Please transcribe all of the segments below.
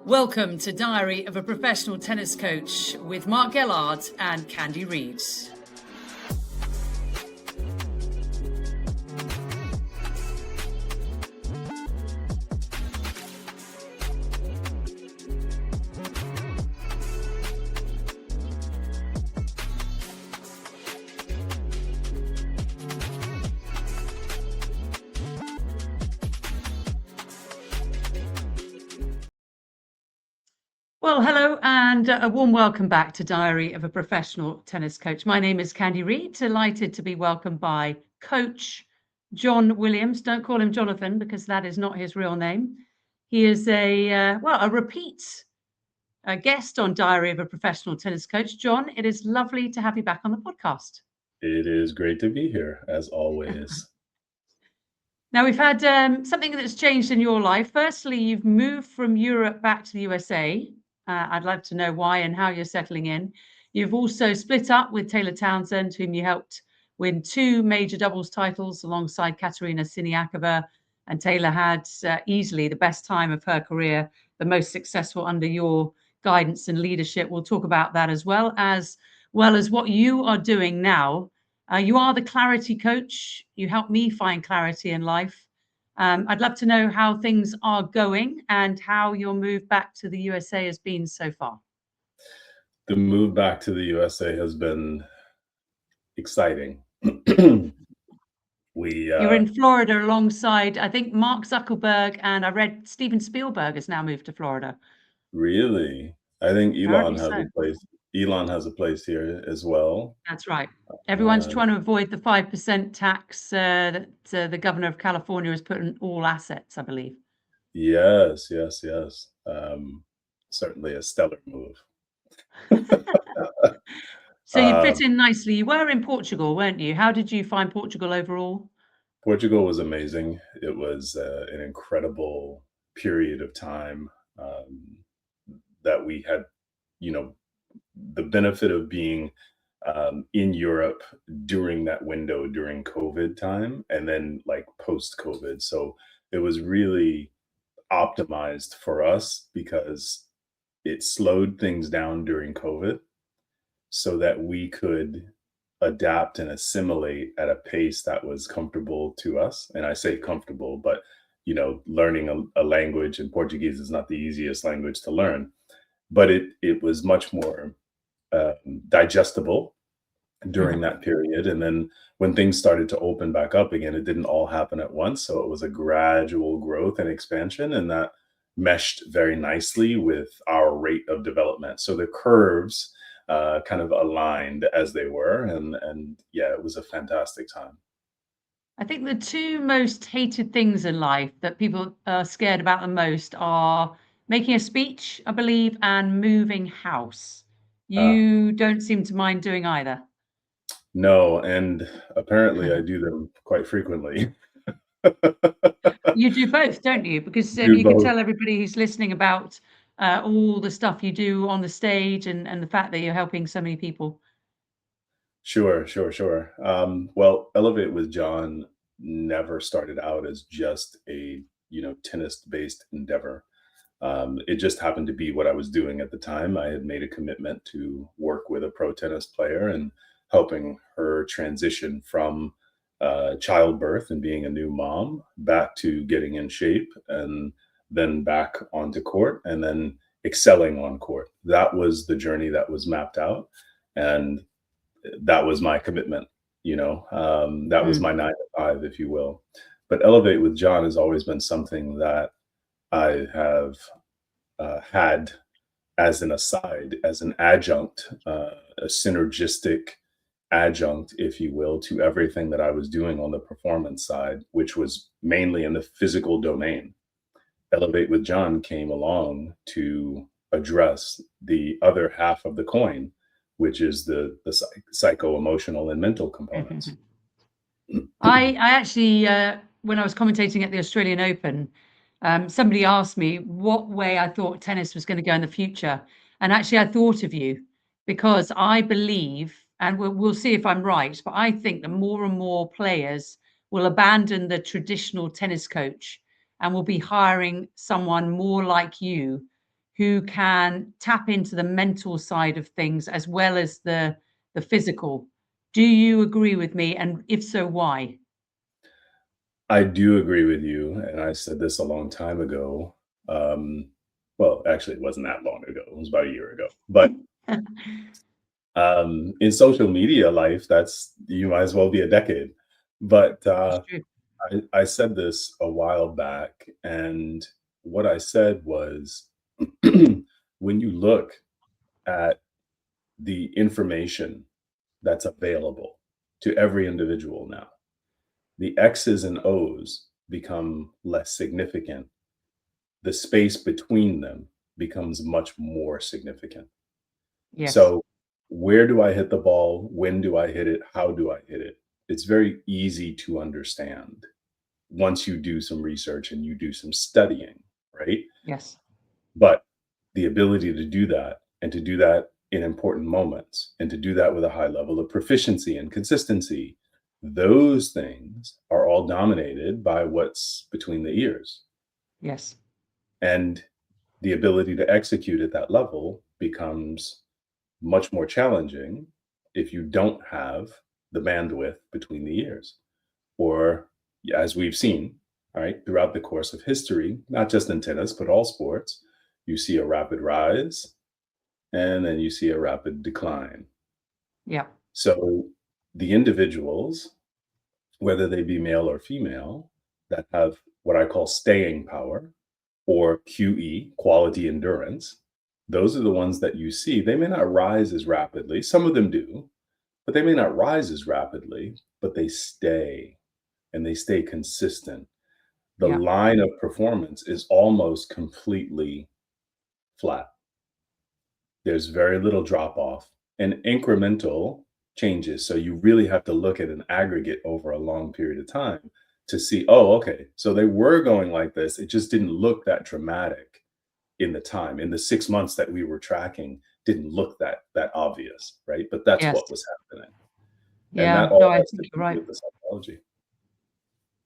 Welcome to Diary of a Professional Tennis Coach with Mark Gellard and Candy Reed. Well, hello and a warm welcome back to Diary of a Professional Tennis Coach. My name is Candy Reed, delighted to be welcomed by Coach John Williams. Don't call him Jonathan because that is not his real name. He is a repeat guest on Diary of a Professional Tennis Coach. John, it is lovely to have you back on the podcast. It is great to be here, as always. Now, we've had something that's changed in your life. Firstly, you've moved from Europe back to the USA. I'd love to know why and how you're settling in. You've also split up with Taylor Townsend, whom you helped win 2 major doubles titles alongside Katerina Siniakova. And Taylor had easily the best time of her career, the most successful under your guidance and leadership. We'll talk about that as well as what you are doing now. You are the clarity coach. You help me find clarity in life. I'd love to know how things are going and how your move back to the USA has been so far. The move back to the USA has been exciting. You're in Florida alongside, I think, Mark Zuckerberg, and I read Steven Spielberg has now moved to Florida. Really? I think Elon has so. a place. Elon has a place here as well. That's right. Everyone's trying to avoid the 5% tax that the governor of California has put on all assets, I believe. Yes. Certainly a stellar move. So you fit in nicely. You were in Portugal, weren't you? How did you find Portugal overall? Portugal was amazing. It was an incredible period of time that we had, the benefit of being in Europe during that window during COVID time and then like post COVID. So it was really optimized for us because it slowed things down during COVID so that we could adapt and assimilate at a pace that was comfortable to us. And I say comfortable, but learning a language, and Portuguese is not the easiest language to learn, but it was much more digestible during that period. And then when things started to open back up again, it didn't all happen at once. So it was a gradual growth and expansion, and that meshed very nicely with our rate of development. So the curves kind of aligned as they were. And yeah, it was a fantastic time. I think the 2 most hated things in life that people are scared about the most are making a speech, I believe, and moving house. You don't seem to mind doing either. No, and apparently I do them quite frequently. You do both, don't you? Because Do you can both. tell everybody who's listening about all the stuff you do on the stage and the fact that you're helping so many people. Sure. Well, Elevate with John never started out as just a tennis-based endeavor. It just happened to be what I was doing at the time. I had made a commitment to work with a pro tennis player and helping her transition from childbirth and being a new mom back to getting in shape and then back onto court and then excelling on court. That was the journey that was mapped out. And that was my commitment, that was my 9 to 5, if you will. But Elevate with John has always been something that I have had as an aside, as an adjunct, a synergistic adjunct, if you will, to everything that I was doing on the performance side, which was mainly in the physical domain. Elevate with John came along to address the other half of the coin, which is the psycho-emotional and mental components. I actually, when I was commentating at the Australian Open, somebody asked me what way I thought tennis was going to go in the future. And actually, I thought of you because I believe, and we'll see if I'm right, but I think that more and more players will abandon the traditional tennis coach and will be hiring someone more like you who can tap into the mental side of things as well as the physical. Do you agree with me? And if so, why? I do agree with you, and I said this a long time ago. Well, actually, it wasn't that long ago. It was about a year ago. But in social media life, that's you might as well be a decade. But That's true. I said this a while back, and what I said was when you look at the information that's available to every individual now, the X's and O's become less significant. The space between them becomes much more significant. Yes. So, where do I hit the ball? When do I hit it? How do I hit it? It's very easy to understand once you do some research and you do some studying, right? Yes. But the ability to do that and to do that in important moments and to do that with a high level of proficiency and consistency, those things are all dominated by what's between the ears. Yes. And the ability to execute at that level becomes much more challenging if you don't have the bandwidth between the ears. Or, as we've seen, all right, throughout the course of history, not just in tennis, but all sports, you see a rapid rise and then you see a rapid decline. Yeah. So the individuals, whether they be male or female, that have what I call staying power or QE, quality endurance, those are the ones that you see. They may not rise as rapidly. Some of them do, but they may not rise as rapidly, but they stay and they stay consistent. The Yeah. line of performance is almost completely flat. There's very little drop off and incremental changes. So you really have to look at an aggregate over a long period of time to see, oh, okay, so they were going like this. It just didn't look that dramatic in the time. In the 6 months that we were tracking, didn't look that obvious, right? But that's Yes. what was happening. And Yeah. that No, all I has to think you're do right. with the psychology.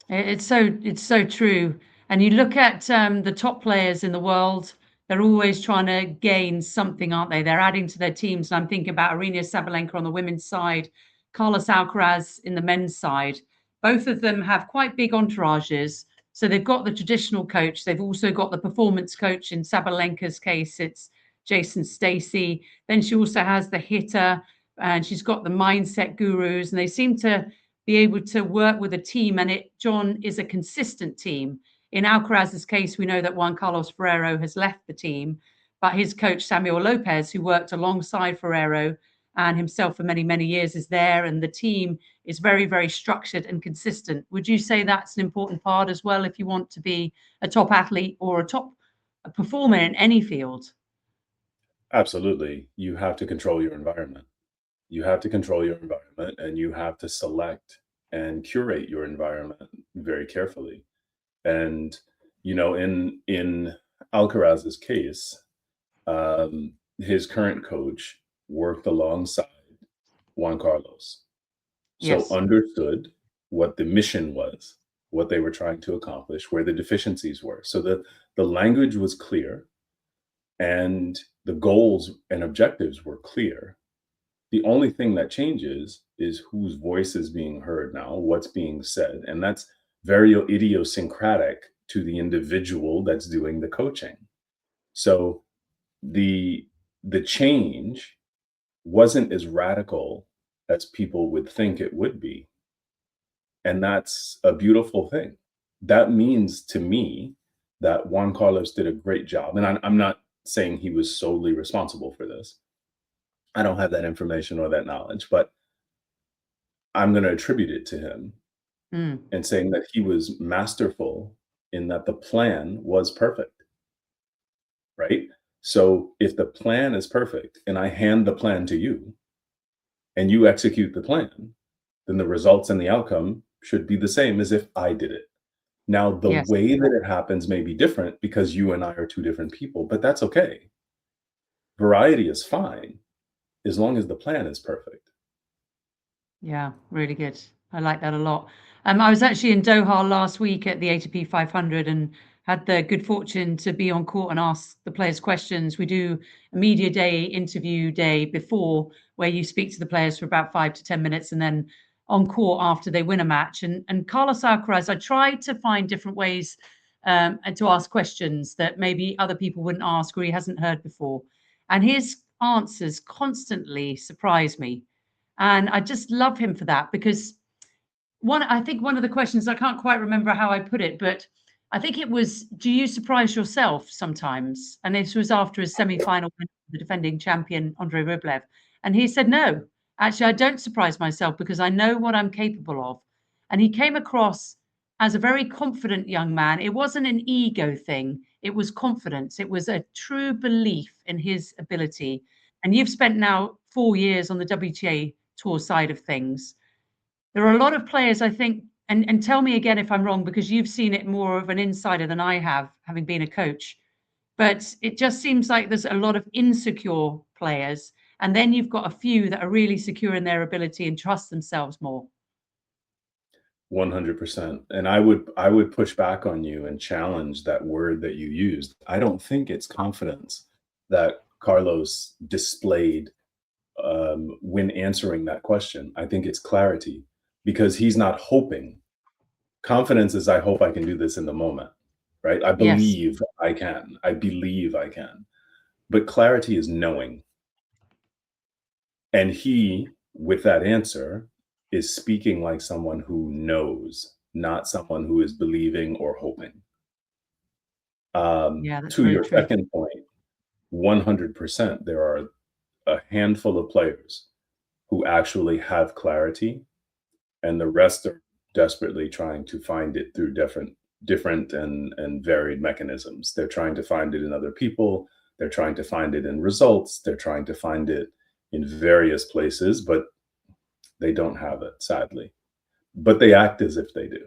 It's so true. And you look at the top players in the world, they're always trying to gain something, aren't they? They're adding to their teams. And I'm thinking about Arina Sabalenka on the women's side, Carlos Alcaraz in the men's side. Both of them have quite big entourages. So they've got the traditional coach. They've also got the performance coach. In Sabalenka's case, it's Jason Stacey. Then she also has the hitter, and she's got the mindset gurus. And they seem to be able to work with a team, and John, is a consistent team. In Alcaraz's case, we know that Juan Carlos Ferrero has left the team, but his coach Samuel Lopez, who worked alongside Ferrero and himself for many, many years, is there, and the team is very, very structured and consistent. Would you say that's an important part as well if you want to be a top athlete or a top performer in any field? Absolutely. You have to control your environment. You have to control your environment and you have to select and curate your environment very carefully. And in Alcaraz's case, his current coach worked alongside Juan Carlos, so Yes. understood what the mission was, what they were trying to accomplish, where the deficiencies were. So the language was clear and the goals and objectives were clear. The only thing that changes is whose voice is being heard now, what's being said. And that's very idiosyncratic to the individual that's doing the coaching. So the the change wasn't as radical as people would think it would be. And that's a beautiful thing. That means to me that Juan Carlos did a great job. And I'm not saying he was solely responsible for this. I don't have that information or that knowledge, but I'm going to attribute it to him Mm. and saying that he was masterful in that the plan was perfect, right? So if the plan is perfect and I hand the plan to you and you execute the plan, then the results and the outcome should be the same as if I did it. Now, the Yes. way that it happens may be different because you and I are two different people, but that's okay. Variety is fine as long as the plan is perfect. Yeah, really good. I like that a lot. I was actually in Doha last week at the ATP 500, and had the good fortune to be on court and ask the players questions. We do a media day, interview day before, where you speak to the players for about 5 to 10 minutes, and then on court after they win a match. And Carlos Alcaraz, I tried to find different ways and to ask questions that maybe other people wouldn't ask or he hasn't heard before. And his answers constantly surprise me. And I just love him for that, because I think one of the questions, I can't quite remember how I put it, but I think it was, do you surprise yourself sometimes? And this was after his semi-final win with the defending champion, Andrei Rublev. And he said, no, actually, I don't surprise myself because I know what I'm capable of. And he came across as a very confident young man. It wasn't an ego thing. It was confidence. It was a true belief in his ability. And you've spent now 4 years on the WTA Tour side of things. There are a lot of players, I think, and tell me again if I'm wrong, because you've seen it more of an insider than I have, having been a coach. But it just seems like there's a lot of insecure players. And then you've got a few that are really secure in their ability and trust themselves more. 100%. And I would push back on you and challenge that word that you used. I don't think it's confidence that Carlos displayed when answering that question. I think it's clarity, because he's not hoping. Confidence is, I hope I can do this in the moment, right? I believe I can. I believe I can. But clarity is knowing. And he, with that answer, is speaking like someone who knows, not someone who is believing or hoping. To your second point, 100%, there are a handful of players who actually have clarity, and the rest are desperately trying to find it through different and varied mechanisms. They're trying to find it in other people. They're trying to find it in results. They're trying to find it in various places, but they don't have it, sadly. But they act as if they do.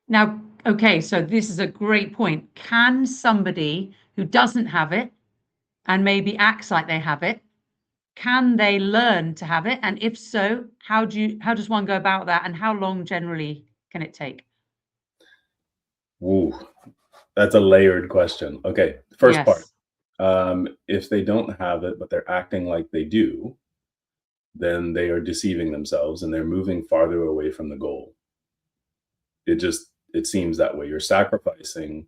Now, okay, so this is a great point. Can somebody who doesn't have it and maybe acts like they have it, can they learn to have it? And if so, how does one go about that? And how long generally can it take? Ooh, that's a layered question. Okay, first part. If they don't have it, but they're acting like they do, then they are deceiving themselves and they're moving farther away from the goal. It seems that way. You're sacrificing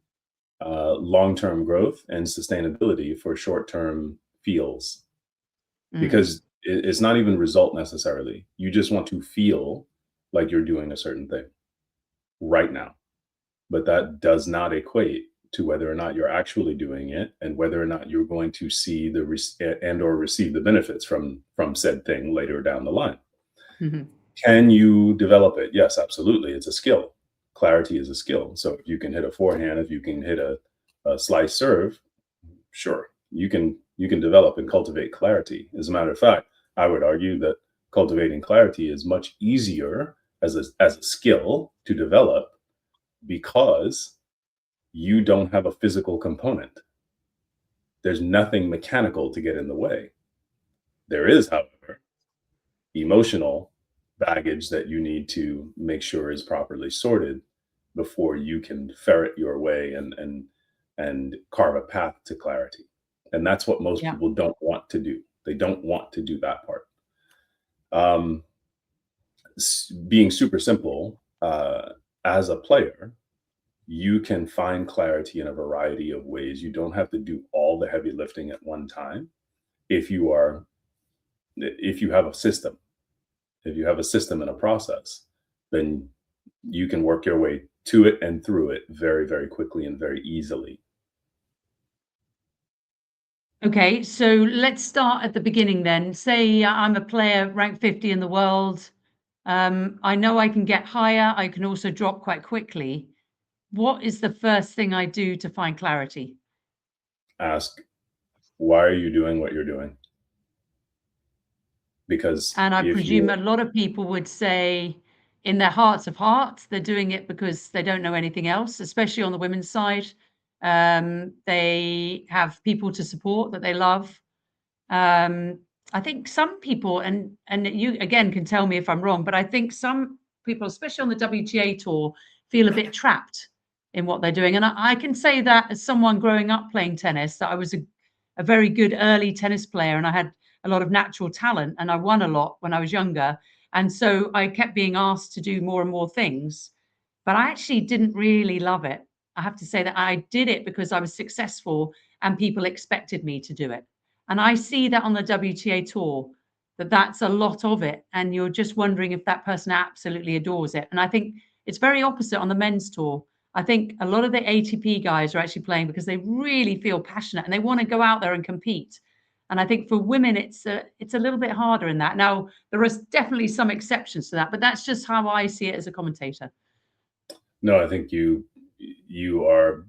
long-term growth and sustainability for short-term feels, because it's not even result necessarily. You just want to feel like you're doing a certain thing right now, but that does not equate to whether or not you're actually doing it and whether or not you're going to see or receive the benefits from said thing later down the line. Can you develop it? Yes, absolutely. It's a skill. Clarity is a skill. So if you can hit a forehand, if you can hit a slice serve, sure, you can develop and cultivate clarity. As a matter of fact, I would argue that cultivating clarity is much easier as a skill to develop, because you don't have a physical component. There's nothing mechanical to get in the way. There is, however, emotional baggage that you need to make sure is properly sorted before you can ferret your way and carve a path to clarity. And that's what most people don't want to do. They don't want to do that part. Being super simple, as a player, you can find clarity in a variety of ways. You don't have to do all the heavy lifting at one time. If you have a system, and a process, then you can work your way to it and through it very, very quickly and very easily. Okay, so let's start at the beginning then. Say I'm a player ranked 50 in the world. I know I can get higher. I can also drop quite quickly. What is the first thing I do to find clarity? Ask, why are you doing what you're doing? Because I presume a lot of people would say, in their hearts of hearts, they're doing it because they don't know anything else, especially on the women's side. They have people to support that they love. I think some people, and you again can tell me if I'm wrong, but I think some people, especially on the WTA Tour, feel a bit trapped in what they're doing. And I can say that as someone growing up playing tennis, that I was a very good early tennis player, and I had a lot of natural talent, and I won a lot when I was younger. And so I kept being asked to do more and more things, but I actually didn't really love it. I have to say that I did it because I was successful and people expected me to do it. And I see that on the WTA Tour, that that's a lot of it. And you're just wondering if that person absolutely adores it. And I think it's very opposite on the men's tour. I think a lot of the ATP guys are actually playing because they really feel passionate and they want to go out there and compete. And I think for women, it's a little bit harder in that. Now, there is definitely some exceptions to that, but that's just how I see it as a commentator. No, I think you are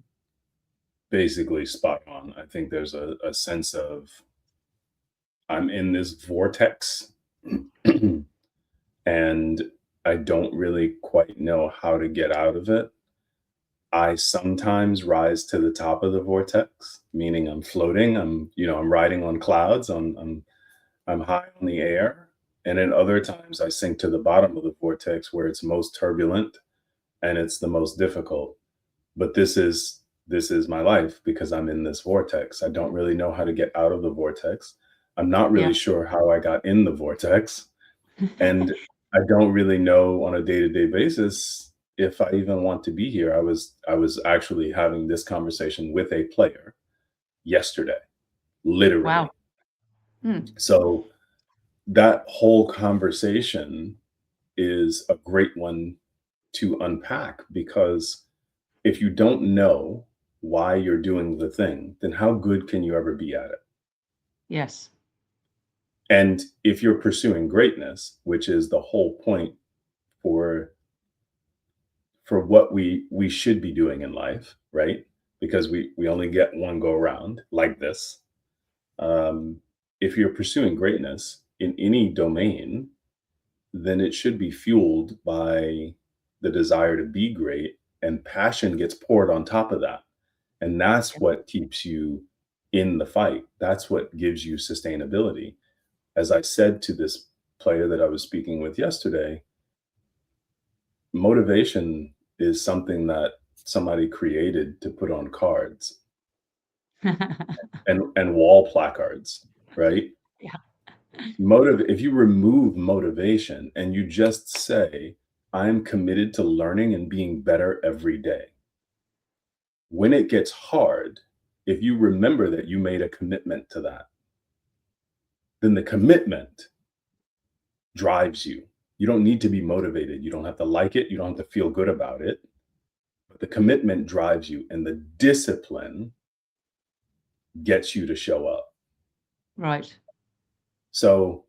basically spot on. I think there's a sense of I'm in this vortex and I don't really quite know how to get out of it. I sometimes rise to the top of the vortex, meaning I'm floating. I'm riding on clouds. I'm high on the air. And then other times I sink to the bottom of the vortex where it's most turbulent and it's the most difficult. But this is my life because I'm in this vortex. I don't really know how to get out of the vortex. I'm not really Yeah. sure how I got in the vortex. And I don't really know on a day-to-day basis if I even want to be here. I was actually having this conversation with a player yesterday, literally. Wow. Hmm. So that whole conversation is a great one to unpack because if you don't know why you're doing the thing, then how good can you ever be at it? Yes. And if you're pursuing greatness, which is the whole point for what we should be doing in life, right? Because we only get one go around like this. If you're pursuing greatness in any domain, then it should be fueled by the desire to be great, and passion gets poured on top of that. And that's what keeps you in the fight. That's what gives you sustainability. As I said to this player that I was speaking with yesterday, motivation is something that somebody created to put on cards and wall placards, right? Yeah. If you remove motivation and you just say, I'm committed to learning and being better every day. When it gets hard, if you remember that you made a commitment to that, then the commitment drives you. You don't need to be motivated. You don't have to like it. You don't have to feel good about it. But the commitment drives you, and the discipline gets you to show up. Right. So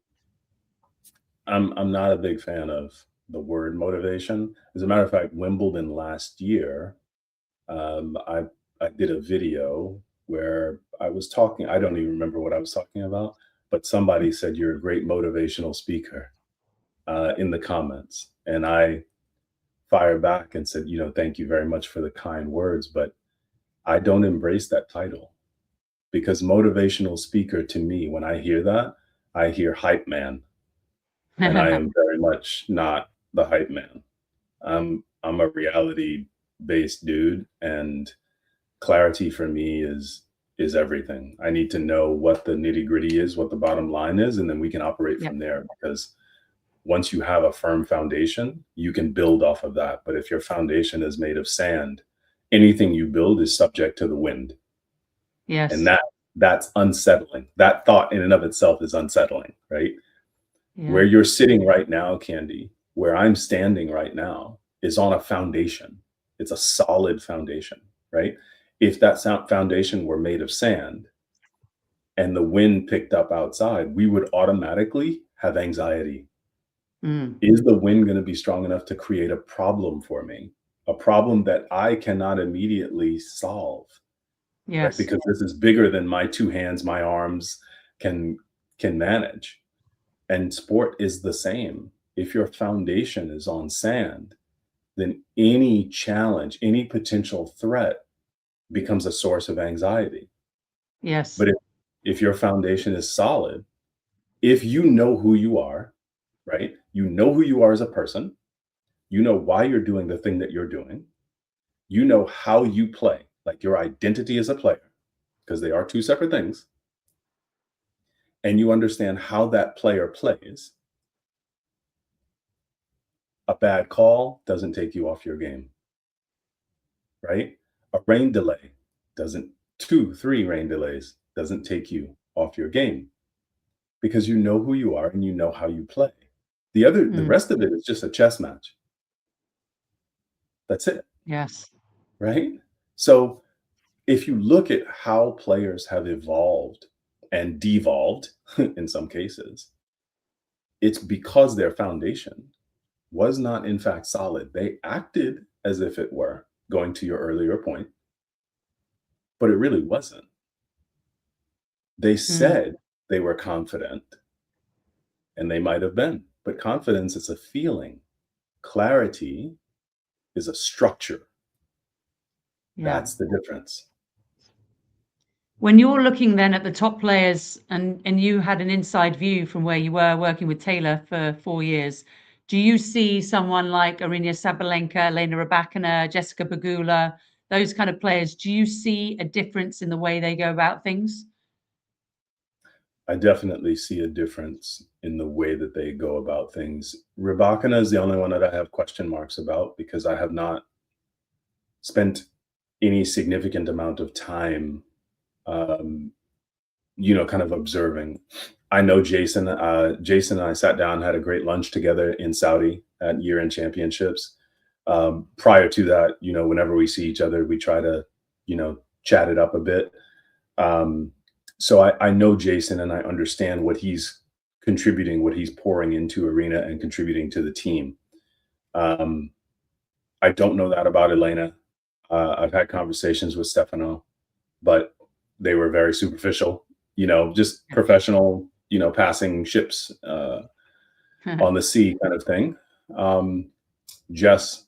I'm not a big fan of the word motivation. As a matter of fact, Wimbledon last year, I did a video where I was talking. I don't even remember what I was talking about, but somebody said you're a great motivational speaker in the comments, and I fired back and said, thank you very much for the kind words, but I don't embrace that title because motivational speaker to me, when I hear that, I hear hype man, and I am very much not the hype man. I'm a reality based dude, and clarity for me is everything. I need to know what the nitty gritty is, what the bottom line is, and then we can operate Yeah. from there. Because once you have a firm foundation, you can build off of that. But if your foundation is made of sand, anything you build is subject to the wind. Yes. And that's unsettling. That thought in and of itself is unsettling, right? Yeah. Where you're sitting right now, Candy, where I'm standing right now is on a foundation. It's a solid foundation, right? If that foundation were made of sand and the wind picked up outside, we would automatically have anxiety. Mm. Is the wind going to be strong enough to create a problem for me? A problem that I cannot immediately solve, right? Yes. Because this is bigger than my two hands, my arms can manage. And sport is the same. If your foundation is on sand, then any challenge, any potential threat becomes a source of anxiety. Yes. But if your foundation is solid, if you know who you are, right? You know who you are as a person, you know why you're doing the thing that you're doing, you know how you play, like your identity as a player, because they are two separate things, and you understand how that player plays, a bad call doesn't take you off your game, right? A rain delay doesn't, 2, 3 rain delays doesn't take you off your game because you know who you are and you know how you play. The Mm, rest of it is just a chess match. That's it, yes. right? So if you look at how players have evolved and devolved in some cases, it's because their foundation was not in fact solid. They acted as if it were, going to your earlier point, but it really wasn't. They Mm, said they were confident, and they might have been, but confidence is a feeling. Clarity is a structure. yeah. That's the difference. When you're looking then at the top players and you had an inside view from where you were working with Taylor for 4 years, do you see someone like Aryna Sabalenka, Elena Rybakina, Jessica Pegula, those kind of players, do you see a difference in the way they go about things? I definitely see a difference in the way that they go about things. Rybakina is the only one that I have question marks about because I have not spent any significant amount of time, um, kind of observing. I know Jason. Jason and I sat down, had a great lunch together in Saudi at year-end championships. Prior to that, whenever we see each other, we try to, chat it up a bit. Um, so I know Jason and I understand what he's contributing, what he's pouring into Arena and contributing to the team. Um, I don't know that about Elena. I've had conversations with Stefano, but they were very superficial, just professional, passing ships on the sea kind of thing. Jess,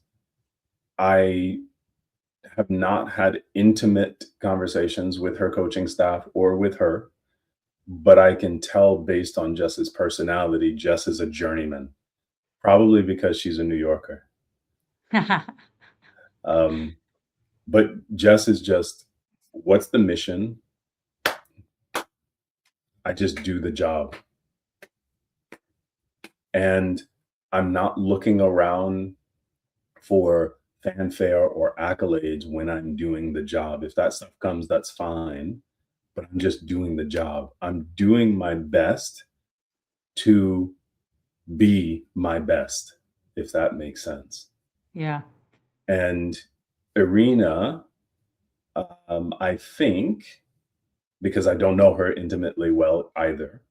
I have not had intimate conversations with her coaching staff or with her, but I can tell based on Jess's personality, Jess is a journeyman, probably because she's a New Yorker. Um, but Jess is just, what's the mission? I just do the job. And I'm not looking around for fanfare or accolades when I'm doing the job. If that stuff comes, that's fine, but I'm just doing the job. I'm doing my best to be my best, if that makes sense. Yeah. And Irina, I think, because I don't know her intimately well either,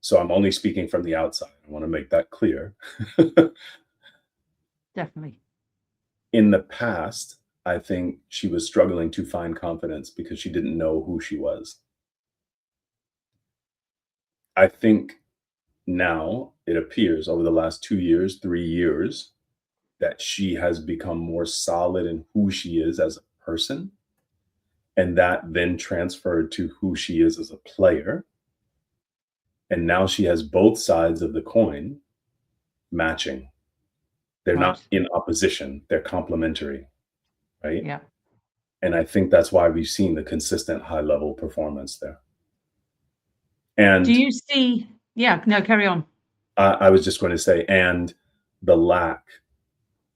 so I'm only speaking from the outside. I want to make that clear. Definitely. In the past, I think she was struggling to find confidence because she didn't know who she was. I think now it appears over the last 2 years, 3 years, that she has become more solid in who she is as a person, and that then transferred to who she is as a player. And now she has both sides of the coin matching. They're Right. not in opposition, they're complementary, right? Yeah. And I think that's why we've seen the consistent high level performance there. And Do you see yeah, no, carry on. I was just going to say, and the lack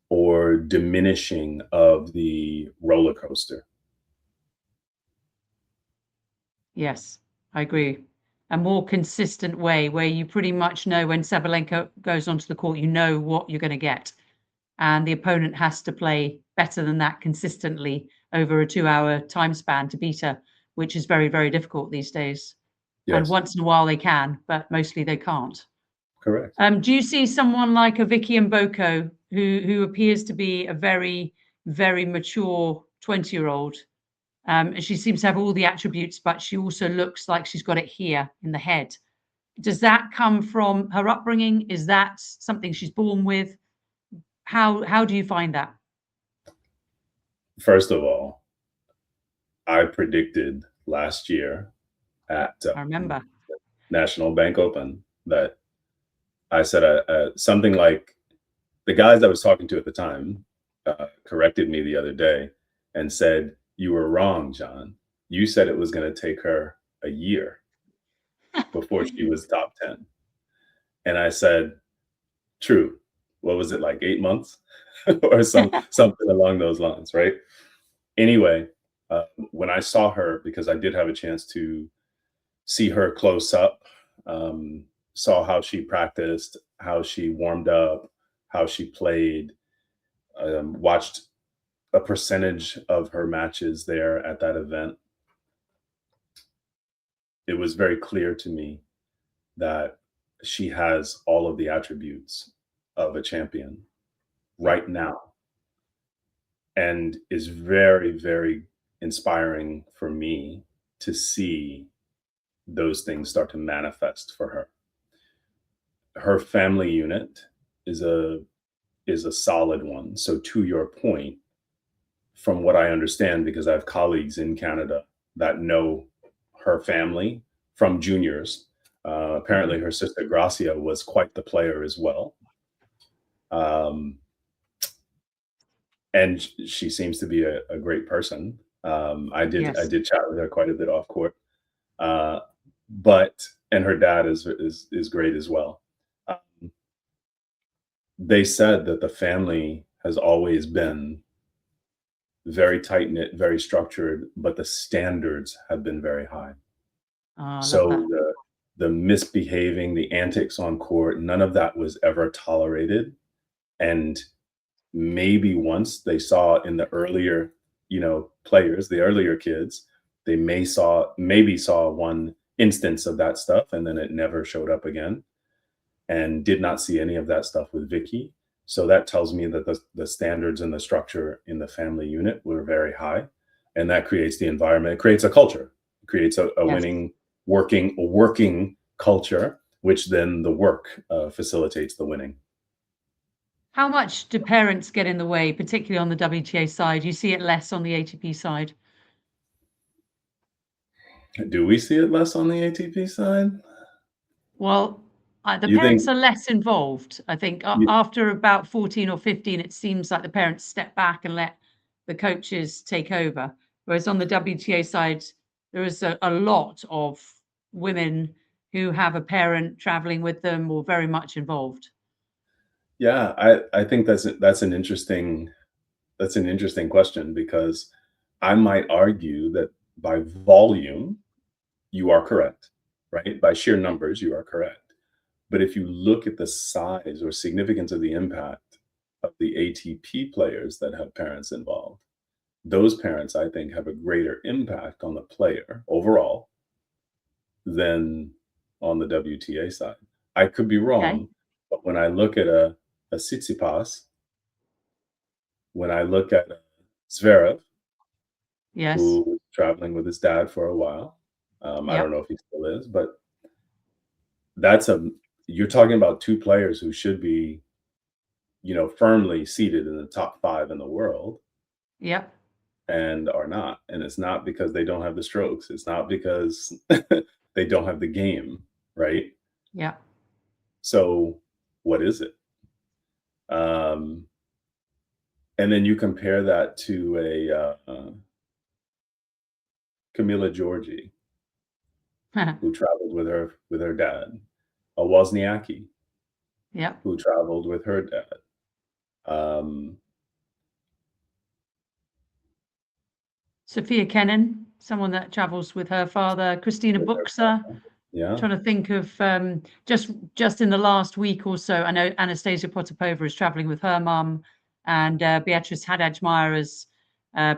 or diminishing of the roller coaster. Yes, I agree. A more consistent way where you pretty much know when Sabalenka goes onto the court, you know what you're gonna get, and the opponent has to play better than that consistently over a 2-hour time span to beat her, which is very, very difficult these days. And Yes, once in a while they can, but mostly they can't. correct. Do you see someone like a Vicky Mboko who appears to be a very, very mature 20-year-old? And she seems to have all the attributes, but she also looks like she's got it here in the head. Does that come from her upbringing? Is that something she's born with? How do you find that? First of all, I predicted last year at I remember. National Bank Open that I said something like the guys I was talking to at the time corrected me the other day and said, "You were wrong, John. You said it was going to take her a year before she was top 10." And I said, "True. What was it, like 8 months?" Or something along those lines, right? Anyway, when I saw her, because I did have a chance to see her close up, saw how she practiced, how she warmed up, how she played, watched a percentage of her matches there at that event. It was very clear to me that she has all of the attributes of a champion Yeah. right now, and is very, very inspiring for me to see those things start to manifest for her. Her family unit is a solid one. So to your point, from what I understand, because I have colleagues in Canada that know her family from juniors, apparently her sister Gracia was quite the player as well. Um, and she seems to be a great person. I Yes. did chat with her quite a bit off court, uh, but and her dad is great as well. Um, they said that the family has always been very tight knit, very structured, but the standards have been very high. Oh, I love So that. the misbehaving, the antics on court, none of that was ever tolerated. And maybe once they saw in the earlier, players, the earlier kids, they maybe saw one instance of that stuff, and then it never showed up again, and did not see any of that stuff with Vicky. So that tells me that the standards and the structure in the family unit were very high, and that creates the environment. It creates a culture. It creates a Yes. winning, working culture, which then the work facilitates the winning. How much do parents get in the way, particularly on the WTA side? You see it less on the ATP side. Do we see it less on the ATP side? Well, the You parents think? are less involved. I think y- after about 14 or 15, it seems like the parents step back and let the coaches take over. Whereas on the WTA side, there is a lot of women who have a parent traveling with them or very much involved. Yeah, I think that's an interesting question, because I might argue that by volume, you are correct, right? By sheer numbers, you are correct. But if you look at the size or significance of the impact of the ATP players that have parents involved, those parents, I think, have a greater impact on the player overall than on the WTA side. I could be Okay. wrong, but when I look at a Tsitsipas, when I look at Zverev, Yes. who was traveling with his dad for a while, I don't Yep. know if he still is, but that's a you're talking about two players who should be, firmly seated in the top 5 in the world, Yep. and are not. And it's not because they don't have the strokes. It's not because they don't have the game, right? Yep. So what is it? Um, and then you compare that to a Camila Giorgi, who traveled with her dad, a Wozniacki, Yep. who traveled with her dad. Um, Sophia Kennan, someone that travels with her father, Christina with her Buxer. Yeah. Trying to think of just in the last week or so. I know Anastasia Potapova is traveling with her mum, and Beatrice Haddad-Meyer has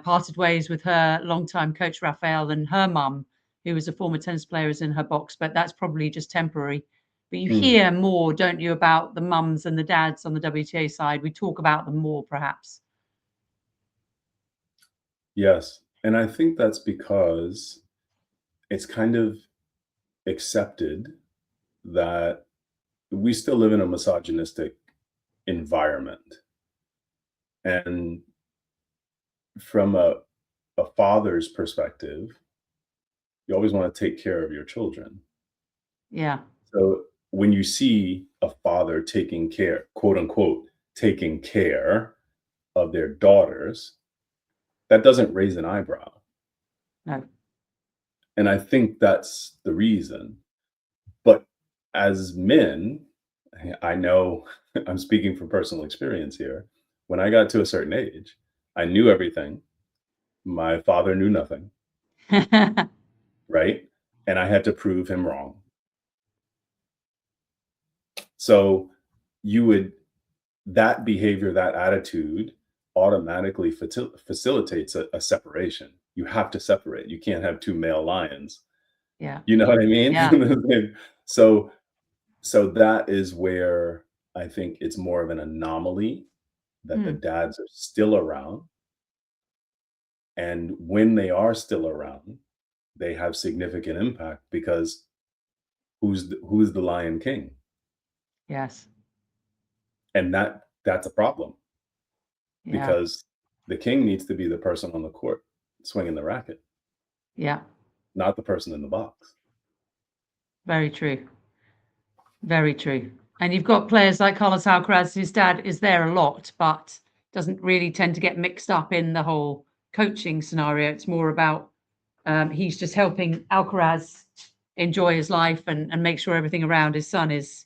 parted ways with her longtime coach Rafael, and her mum, who was a former tennis player, is in her box, but that's probably just temporary. But you Mm, hear more, don't you, about the mums and the dads on the WTA side? We talk about them more, perhaps. yes. And I think that's because it's kind of accepted that we still live in a misogynistic environment. And from a father's perspective, you always want to take care of your children. Yeah, So when you see a father taking care, quote unquote, taking care of their daughters, that doesn't raise an eyebrow. No. And I think that's the reason. But as men, I know I'm speaking from personal experience here. When I got to a certain age, I knew everything. My father knew nothing, right? And I had to prove him wrong. So you would, that behavior, that attitude automatically facilitates a separation. You have to separate. You can't have two male lions. Yeah. You know what I mean? Yeah. So so that is where I think it's more of an anomaly that the dads are still around. And when they are still around, they have significant impact because who's the Lion King? Yes. And that's a problem Yeah. because the king needs to be the person on the court swinging the racket, Yeah. not the person in the box. Very true. Very true. And you've got players like Carlos Alcaraz, whose dad is there a lot, but doesn't really tend to get mixed up in the whole coaching scenario. It's more about he's just helping Alcaraz enjoy his life and make sure everything around his son is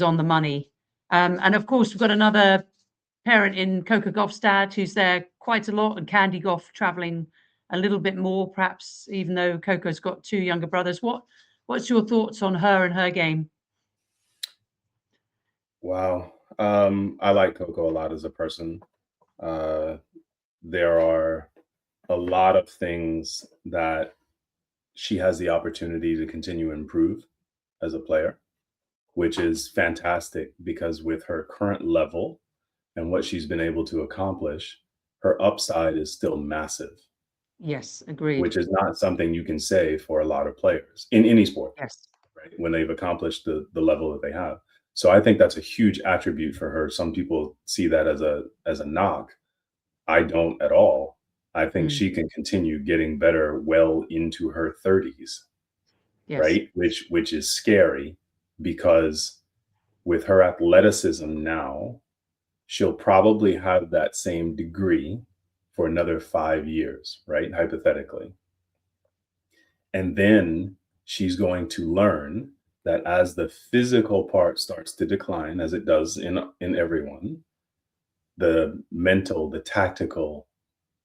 on the money. And of course, we've got another parent in Coco Gauff's dad who's there quite a lot, and Candy Gauff traveling a little bit more, perhaps, even though Coco's got two younger brothers. What's your thoughts on her and her game? Wow. I like Coco a lot as a person. Uh, there are a lot of things that she has the opportunity to continue to improve as a player, which is fantastic because with her current level and what she's been able to accomplish, her upside is still massive, Yes, agreed. which is not something you can say for a lot of players in any sport, Yes. right? When they've accomplished the level that they have. So I think that's a huge attribute for her. Some people see that as a knock. I don't at all. I think Mm, she can continue getting better well into her 30s, yes. right? Which is scary because with her athleticism now, she'll probably have that same degree for another 5 years, right? Hypothetically. And then she's going to learn that as the physical part starts to decline, as it does in everyone, the mental, the tactical,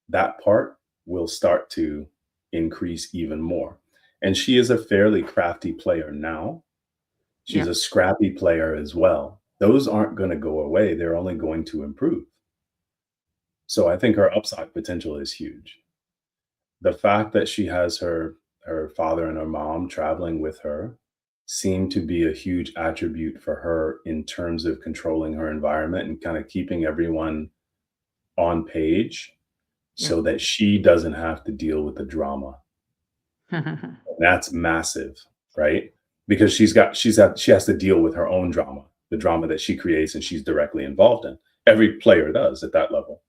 that part will start to increase even more. And she is a fairly crafty player now. She's Yeah. a scrappy player as well. Those aren't going to go away. They're only going to improve. So I think her upside potential is huge. The fact that she has her father and her mom traveling with her seem to be a huge attribute for her in terms of controlling her environment and kind of keeping everyone on page Yeah. so that she doesn't have to deal with the drama. That's massive, right? Because she has to deal with her own drama, the drama that she creates and she's directly involved in. Every player does at that level.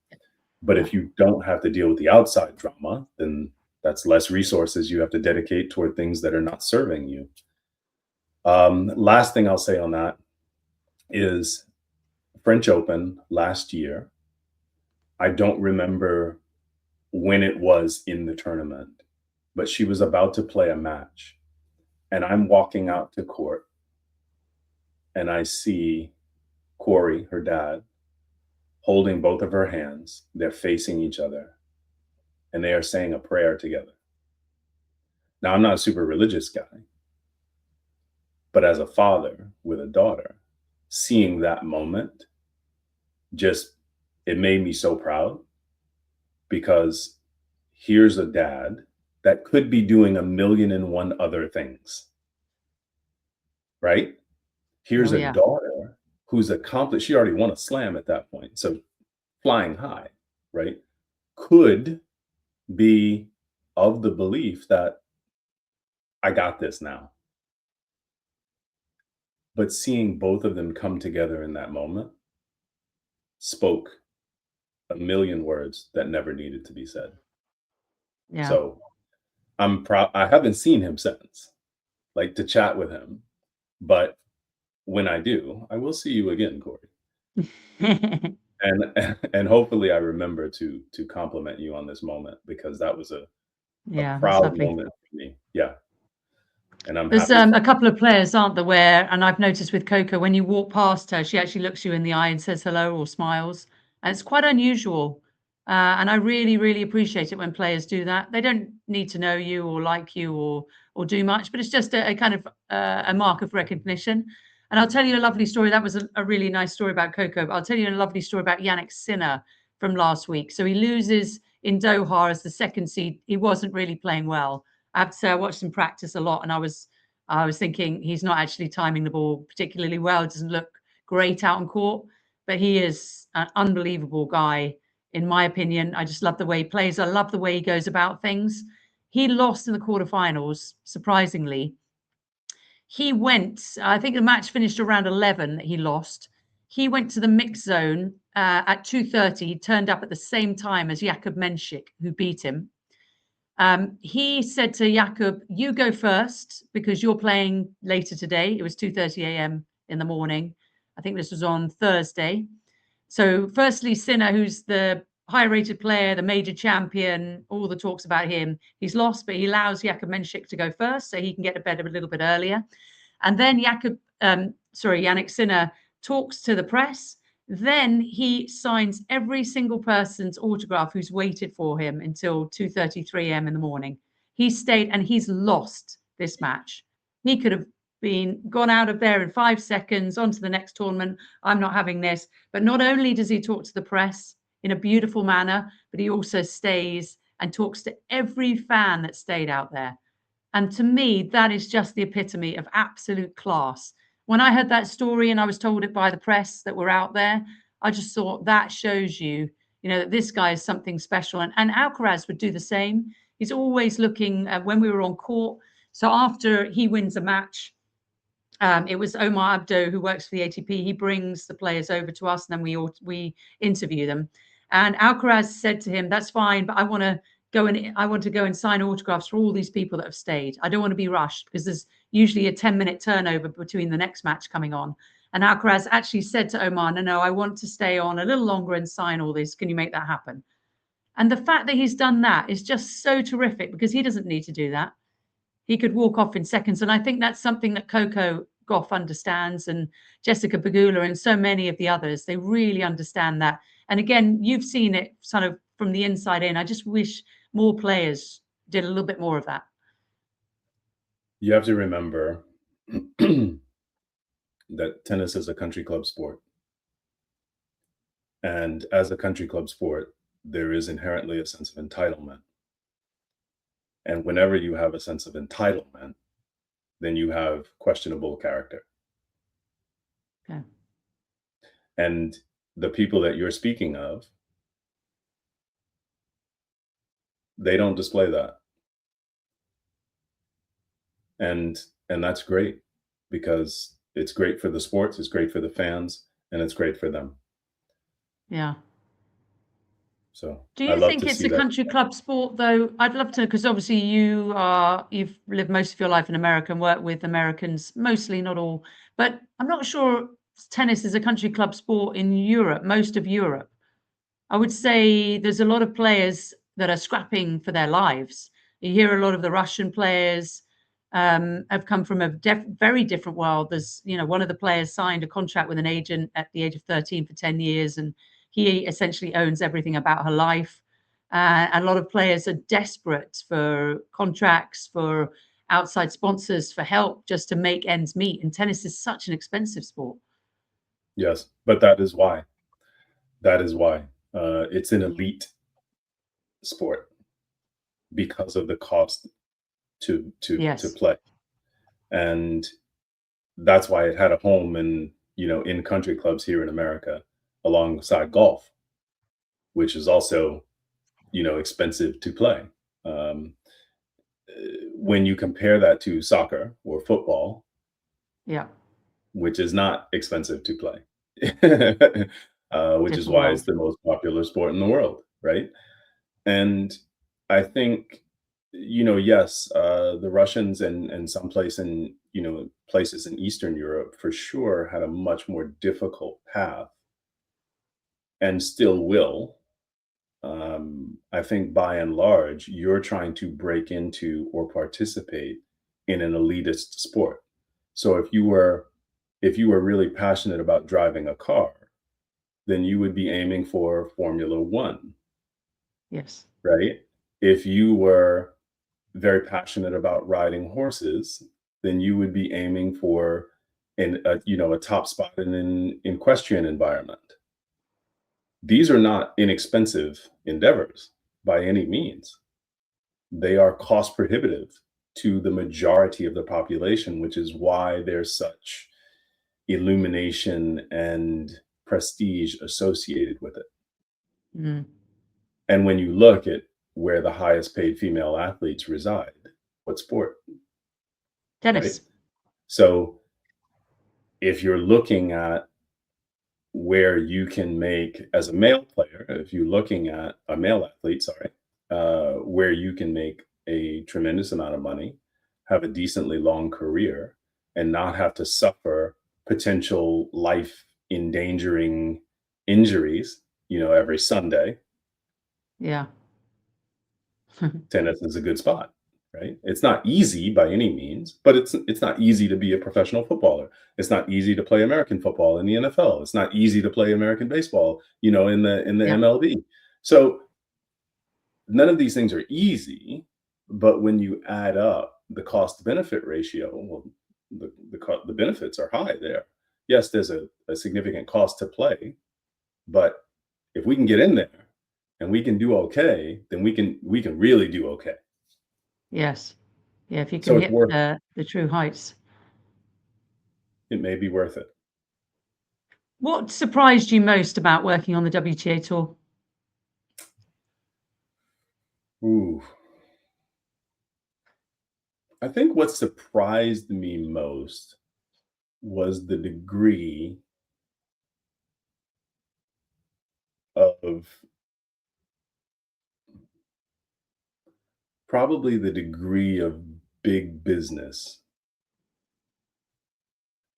But Yeah. if you don't have to deal with the outside drama, then that's less resources you have to dedicate toward things that are not serving you. Last thing I'll say on that is French Open last year. I don't remember when it was in the tournament, but she was about to play a match. And I'm walking out to court and I see Corey, her dad, holding both of her hands. They're facing each other and they are saying a prayer together. Now, I'm not a super religious guy, but as a father with a daughter, seeing that moment just, it made me so proud because here's a dad that could be doing a million and one other things, right? Here's Oh, a yeah. daughter who's accomplished, she already won a slam at that point. So flying high, right? Could be of the belief that I got this now. But seeing both of them come together in that moment spoke a million words that never needed to be said. Yeah. So I'm proud. I haven't seen him since, like to chat with him. But when I do, I will see you again, Corey. and hopefully I remember to compliment you on this moment, because that was a Yeah, that's proud lovely. moment for me. Yeah, and I'm There's happy for a couple of players, aren't there, where, and I've noticed with Coco, when you walk past her, she actually looks you in the eye and says hello or smiles. And it's quite unusual. And I really, really appreciate it when players do that. They don't need to know you or like you or do much, but it's just a kind of a mark of recognition. And I'll tell you a lovely story. That was a really nice story about Coco. But I'll tell you a lovely story about Yannick Sinner from last week. So he loses in Doha as the second seed. He wasn't really playing well. I have to say, I watched him practice a lot, and I was thinking he's not actually timing the ball particularly well. It doesn't look great out on court, but he is an unbelievable guy, in my opinion. I just love the way he plays. I love the way he goes about things. He lost in the quarterfinals, surprisingly. He went, I think the match finished around 11 that he lost. He went to the mix zone at 2:30. He turned up at the same time as Jakub Menšik, who beat him. He said to Jakub, "You go first because you're playing later today." It was 2:30 a.m. in the morning. I think this was on Thursday. So, firstly, Sinner, who's the high-rated player, the major champion, all the talks about him, he's lost, but he allows Jakub Menšik to go first, so he can get to bed a little bit earlier. And then Yannick Sinner talks to the press. Then he signs every single person's autograph who's waited for him until 2:33 a.m. in the morning. He stayed and he's lost this match. He could have been gone out of there in 5 seconds, on to the next tournament. I'm not having this. But not only does he talk to the press in a beautiful manner, but he also stays and talks to every fan that stayed out there. And to me, that is just the epitome of absolute class. When I heard that story and I was told it by the press that were out there, I just thought that shows you, that this guy is something special. And Alcaraz would do the same. He's always looking when we were on court. So after he wins a match, it was Omar Abdo, who works for the ATP. He brings the players over to us, and then we interview them. And Alcaraz said to him, "That's fine, but I want to go and sign autographs for all these people that have stayed. I don't want to be rushed because there's usually a 10-minute turnover between the next match coming on." And Alcaraz actually said to Omar, "No, I want to stay on a little longer and sign all this. Can you make that happen?" And the fact that he's done that is just so terrific, because he doesn't need to do that. He could walk off in seconds. And I think that's something that Coco Gauff understands, and Jessica Pegula and so many of the others. They really understand that. And again, you've seen it sort of from the inside in. I just wish more players did a little bit more of that. You have to remember that tennis is a country club sport. And as a country club sport, there is inherently a sense of entitlement. And whenever you have a sense of entitlement, then you have questionable character. Okay. And the people that you're speaking of, they don't display that. And that's great, because it's great for the sports, it's great for the fans, and it's great for them. Yeah. So Do I you love think to it's see a that. country club sport, though? I'd love to, because obviously you've lived most of your life in America and worked with Americans, mostly, not all. But I'm not sure tennis is a country club sport in Europe, most of Europe. I would say there's a lot of players that are scrapping for their lives. You hear a lot of the Russian players have come from a very different world. There's, one of the players signed a contract with an agent at the age of 13 for 10 years, and he essentially owns everything about her life. A lot of players are desperate for contracts, for outside sponsors, for help, just to make ends meet. And tennis is such an expensive sport. Yes, but that is why. That is why. It's an elite sport because of the cost to Yes. play. And that's why it had a home in country clubs here in America, alongside golf, which is also, expensive to play. Um, when you compare that to soccer or football, Yeah. which is not expensive to play, which is Different why it's world. the most popular sport in the world, right? And I think, yes, the Russians and some places in Eastern Europe for sure had a much more difficult path. and still will. I think by and large, you're trying to break into or participate in an elitist sport. So if you were really passionate about driving a car, then you would be aiming for Formula One, Yes. right? If you were very passionate about riding horses, then you would be aiming for a top spot in an equestrian environment. These are not inexpensive endeavors by any means. They are cost prohibitive to the majority of the population, which is why there's such illumination and prestige associated with it. Mm. And when you look at where the highest paid female athletes reside, what sport, right? Tennis. So if you're looking at where you can make as a male player, if you're looking at a male athlete, sorry, where you can make a tremendous amount of money, have a decently long career, and not have to suffer potential life endangering injuries, every Sunday, Yeah. tennis is a good spot, right? It's not easy by any means, but it's not easy to be a professional footballer. It's not easy to play American football in the NFL. It's not easy to play American baseball, in the Yeah. MLB. So none of these things are easy, but when you add up the cost benefit ratio, well, the benefits are high there. Yes, there's a significant cost to play, but if we can get in there and we can do okay, then we can really do okay. Yes. Yeah, if you can So it's hit worth the true heights. it may be worth it. What surprised you most about working on the WTA Tour? Ooh. I think what surprised me most was the degree of probably the degree of big business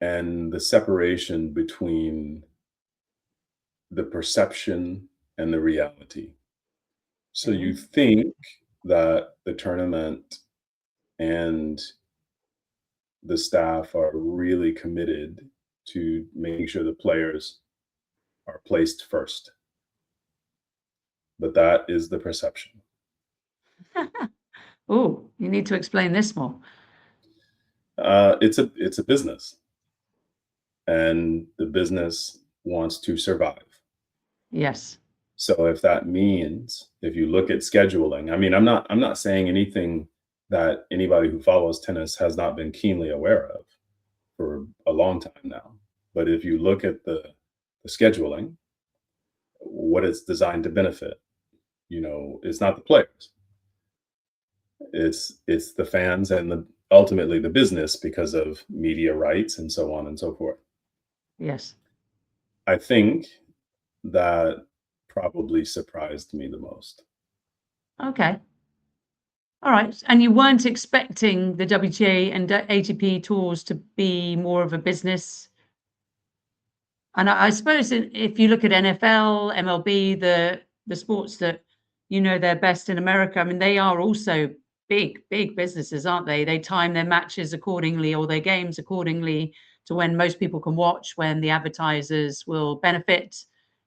and the separation between the perception and the reality. So Okay. you think that the tournament and the staff are really committed to making sure the players are placed first, but that is the perception. Oh, you need to explain this more. It's a business, and the business wants to survive. Yes. So if you look at scheduling, I mean, I'm not saying anything that anybody who follows tennis has not been keenly aware of for a long time now. But if you look at the scheduling, what it's designed to benefit, it's not the players. It's the fans and ultimately the business because of media rights and so on and so forth. Yes. I think that probably surprised me the most. Okay. All right. And you weren't expecting the WTA and ATP tours to be more of a business. And I suppose if you look at NFL, MLB, the sports that they're best in America, I mean, they are also big, big businesses, aren't they? They time their matches accordingly or their games accordingly to when most people can watch, when the advertisers will benefit,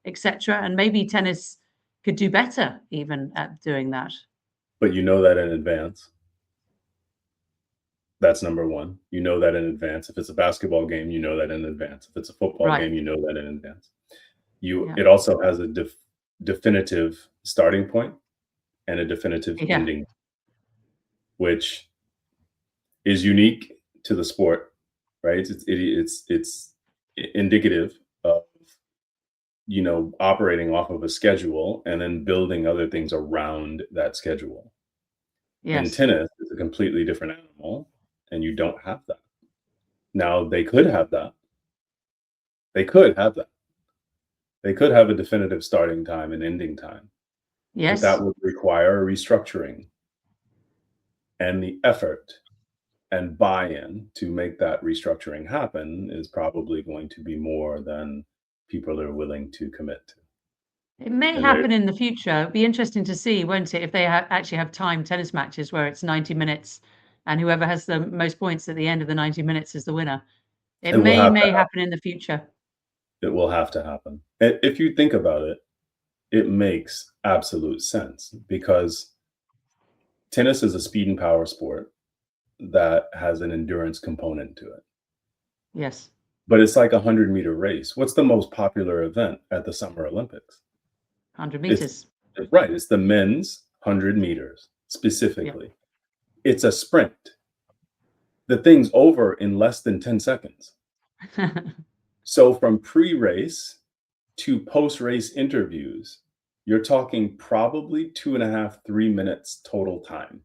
etc. And maybe tennis could do better even at doing that. But you know that in advance. That's number one. You know that in advance. If it's a basketball game, you know that in advance. If it's a football Right. game, you know that in advance. Yeah. It also has a definitive starting point and a definitive Yeah. ending, which is unique to the sport, right? It's indicative of operating off of a schedule and then building other things around that schedule. In Yes. tennis, it's a completely different animal, and you don't have that. Now they could have that. They could have that. They could have a definitive starting time and ending time, but Yes. that would require a restructuring and the effort and buy-in to make that restructuring happen is probably going to be more than people are willing to commit to. It may And there, happen in the future. It'd be interesting to see, won't it, if they actually have timed tennis matches where it's 90 minutes and whoever has the most points at the end of the 90 minutes is the winner. It it will may happen in the future. it will have to happen. If you think about it, it makes absolute sense because tennis is a speed and power sport that has an endurance component to it. Yes. But it's like a 100-meter race. What's the most popular event at the Summer Olympics? 100 It's meters. right, it's the men's 100 meters Yep. specifically. It's a sprint. The thing's over in less than 10 seconds. So from pre-race to post-race interviews, you're talking probably 2.5, 3 minutes total time,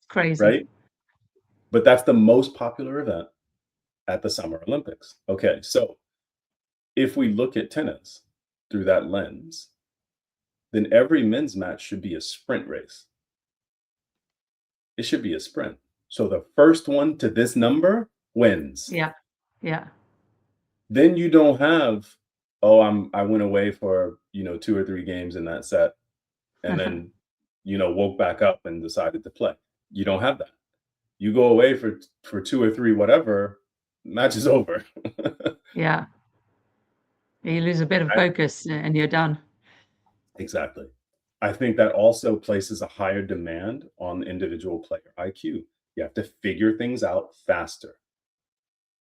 Crazy. right? But that's the most popular event at the Summer Olympics. Okay, so if we look at tennis through that lens, then every men's match should be a sprint race. It should be a sprint. So the first one to this number wins. Yeah. Yeah. Then you don't have, oh, I went away for, 2 or 3 games in that set and then, woke back up and decided to play. You don't have that. You go away for 2 or 3 whatever, match is over. Yeah. You lose a bit of I focus and you're done. Exactly. I think that also places a higher demand on individual player IQ. You have to figure things out faster.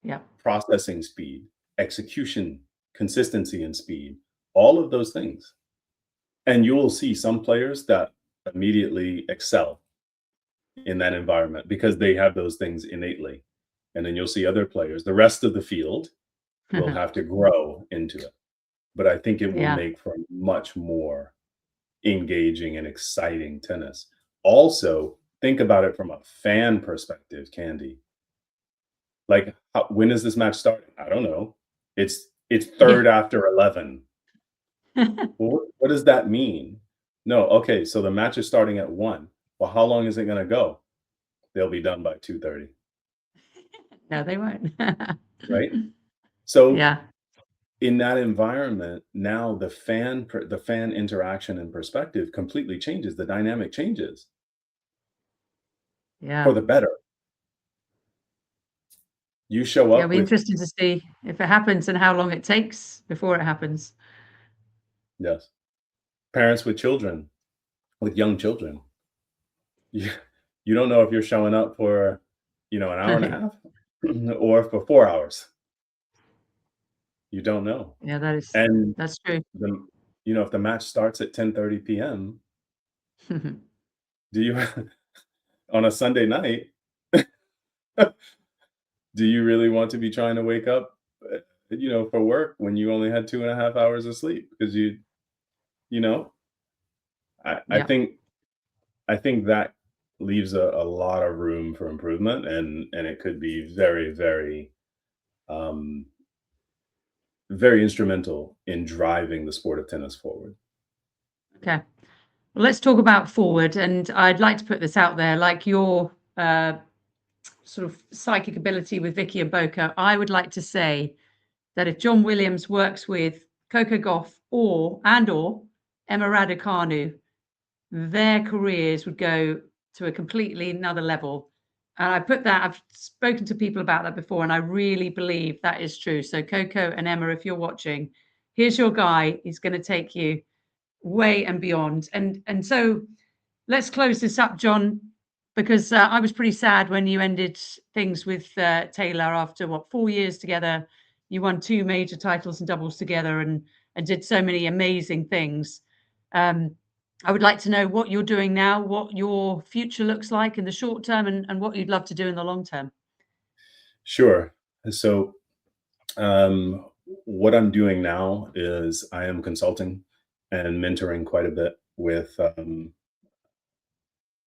Yeah. Processing speed, execution, consistency and speed, all of those things. And you will see some players that immediately excel in that environment because they have those things innately. And then you'll see other players, the rest of the field will have to grow into it. But I think it will Yeah. make for much more engaging and exciting tennis. Also, think about it from a fan perspective, Candy. Like, when is this match starting? I don't know. It's Yeah. third after 11. Well, what does that mean? No, okay, so the match is starting at 1. Well, how long is it gonna go? They'll be done by 2:30, No, they won't. right? So Yeah. in that environment, now the fan interaction and perspective completely changes. The dynamic changes for Yeah. the better. You show Yeah, it'll up be with interesting to see if it happens and how long it takes before it happens. yes, parents with children, with young children. You you don't know if you're showing up for, an hour and a half or for 4 hours. You don't know. Yeah, And that's true. the if the match starts at 10:30 PM, do you on a Sunday night, do you really want to be trying to wake up, for work when you only had 2.5 hours of sleep? Because you know, I I Yeah. think I think that leaves a lot of room for improvement, and it could be very, very, um, very instrumental in driving the sport of tennis forward. Okay. Well, let's talk about forward, and I'd like to put this out there, like your sort of psychic ability with Vicky and Boca. I would like to say that if John Williams works with Coco Gauff or Emma Raducanu, their careers would go to a completely another level. And I've spoken to people about that before, and I really believe that is true. So, Coco and Emma, if you're watching, here's your guy. He's going to take you way and beyond. And so let's close this up, John, because I was pretty sad when you ended things with Taylor after 4 years together. You won 2 major titles in doubles together and did so many amazing things. Um, I would like to know what you're doing now, what your future looks like in the short term, and what you'd love to do in the long term. Sure. So, what I'm doing now is I am consulting and mentoring quite a bit with,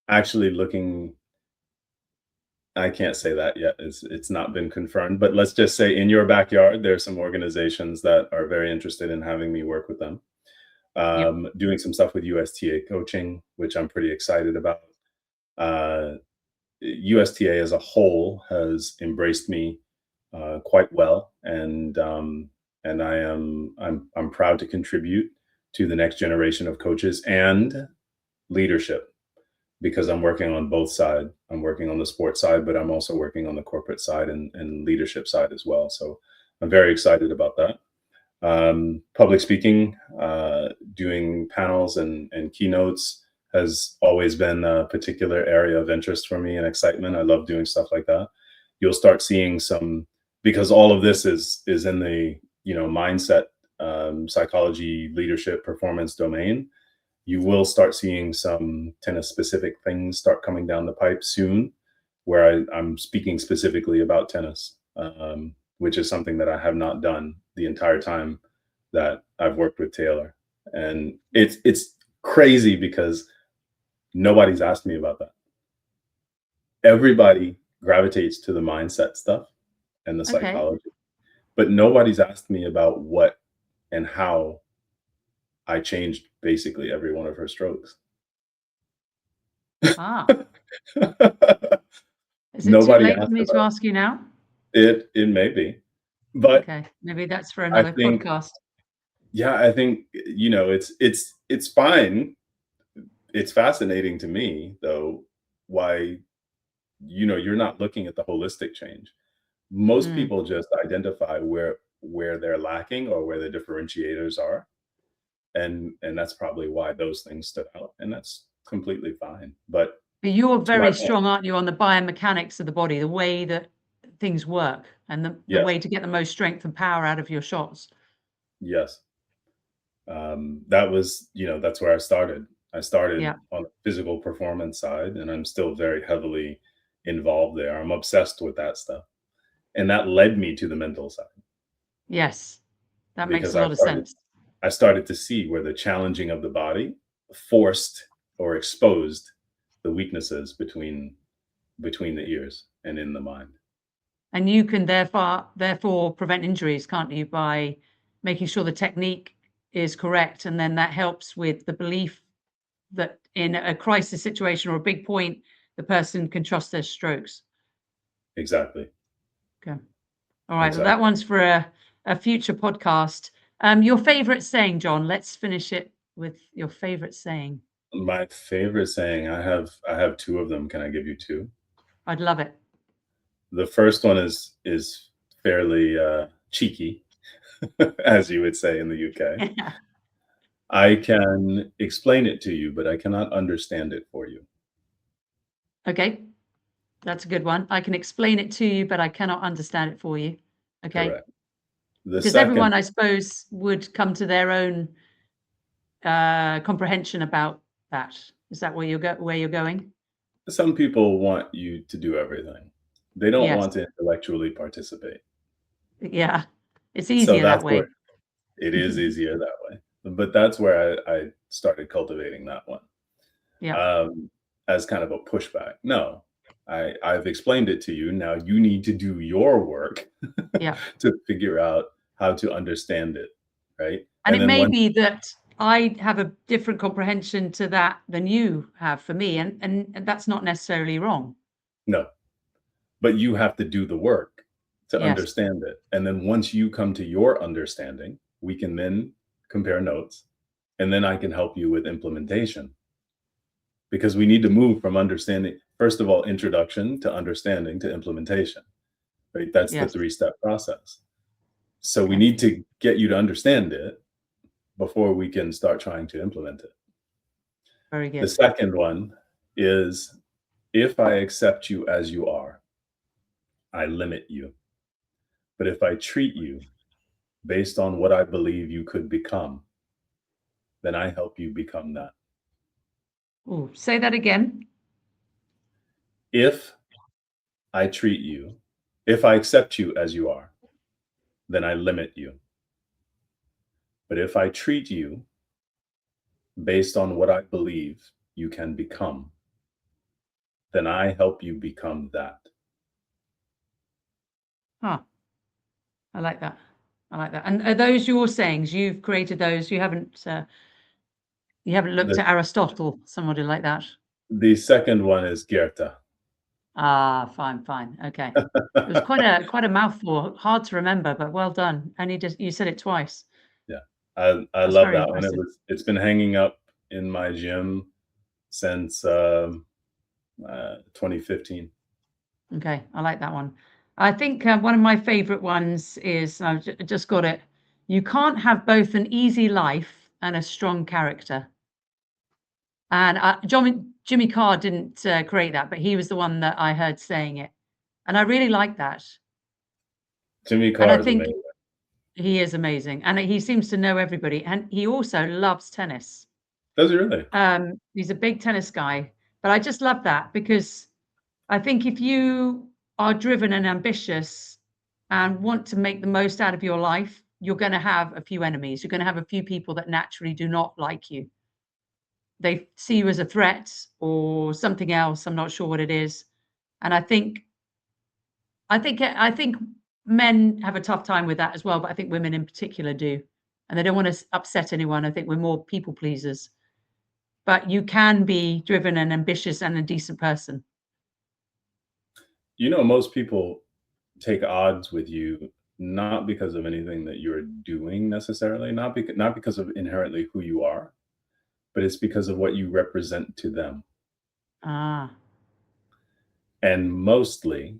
actually looking I can't say that yet. It's not been confirmed, but let's just say in your backyard, there's some organizations that are very interested in having me work with them. Yep. Doing some stuff with USTA coaching, which I'm pretty excited about. Uh, USTA as a whole has embraced me quite well, and and I'm proud to contribute to the next generation of coaches and leadership, because I'm working on both sides. I'm working on the sports side, but I'm also working on the corporate side and leadership side as well. So I'm very excited about that. Public speaking, doing panels and keynotes has always been a particular area of interest for me and excitement. I love doing stuff like that. You'll start seeing some, because all of this is in the, mindset, psychology, leadership, performance domain. You will start seeing some tennis specific things start coming down the pipe soon, where I'm speaking specifically about tennis, which is something that I have not done the entire time that I've worked with Taylor. And it's crazy because nobody's asked me about that. Everybody gravitates to the mindset stuff and the psychology, but nobody's asked me about what and how I changed basically every one of her strokes. Ah. Is it Nobody too late for asked me to about ask you now? it. It may be, but Okay, maybe that's for I another think, podcast. yeah, I think, it's fine. It's fascinating to me though, why, you're not looking at the holistic change. Most people just identify where they're lacking or where the differentiators are. And that's probably why those things stood out. And that's completely fine. But But you're to my very point, strong, aren't you, on the biomechanics of the body, the way that things work, and the yes, way to get the most strength and power out of your shots. yes. That was, that's where I started. I started Yeah. on the physical performance side, and I'm still very heavily involved there. I'm obsessed with that stuff. And that led me to the mental side, Yes. That makes because a lot of sense. I started to see where the challenging of the body forced or exposed the weaknesses between the ears and in the mind. And you can therefore prevent injuries, can't you, by making sure the technique is correct, and then that helps with the belief that in a crisis situation or a big point, the person can trust their strokes. Exactly. Okay. All right. Well, that Exactly. one's for a future podcast. Your favorite saying, John. Let's finish it with your favorite saying. My favorite saying, I have two of them. Can I give you two? I'd love it. The first one is fairly cheeky, as you would say in the UK. I can explain it to you, but I cannot understand it for you. Okay. That's a good one. I can explain it to you, but I cannot understand it for you. Okay. Correct. The Because second, everyone, I suppose, would come to their own comprehension about that. Is that where you're going? some people want you to do everything. They don't Yes. want to intellectually participate. Yeah. It's So easier that that's way. where it is easier that way. But that's where I started cultivating that one. Yeah. As kind of a pushback. No, I've explained it to you. Now you need to do your work Yeah. to figure out how to understand it, right? And it then may once, be that I have a different comprehension to that than you have for me, and that's not necessarily wrong. no, but you have to do the work to Yes. understand it. And then once you come to your understanding, we can then compare notes, and then I can help you with implementation. Because we need to move from understanding, first of all, introduction to understanding to implementation, right? That's the Yes. 3-step process. So we Okay. need to get you to understand it before we can start trying to implement it. Very The good. second one is, if I accept you as you are, I limit you. But if I treat you based on what I believe you could become, then I help you become that. Oh, say that again. If I treat you, if I accept you as you are, then I limit you. But if I treat you based on what I believe you can become, then I help you become that. Ah, I like that. I like that. And are those your sayings? You've created those. You haven't looked The, at Aristotle, somebody like that. the second one is Goethe. Ah, fine, fine. Okay. It was quite a mouthful, hard to remember, but well done. And you said it twice. Yeah. I That's love very that one. impressive. It's been hanging up in my gym since 2015. Okay, I like that one. I think one of my favorite ones is I've just got it. You can't have both an easy life and a strong character. And Jimmy Carr didn't create that, but he was the one that I heard saying it, and I really like that. Jimmy And I Carr is think amazing. he is amazing, and he seems to know everybody, and he also loves tennis. Does he really? He's a big tennis guy, but I just love that because I think if you are driven and ambitious and want to make the most out of your life, you're going to have a few enemies. You're going to have a few people that naturally do not like you. They see you as a threat or something else. I'm not sure what it is. And I think men have a tough time with that as well, but I think women in particular do. And they don't want to upset anyone. I think we're more people pleasers. But you can be driven and ambitious and a decent person. You know, most people take odds with you not because of anything that you're doing necessarily, not because of inherently who you are, but it's because of what you represent to them. Ah, And mostly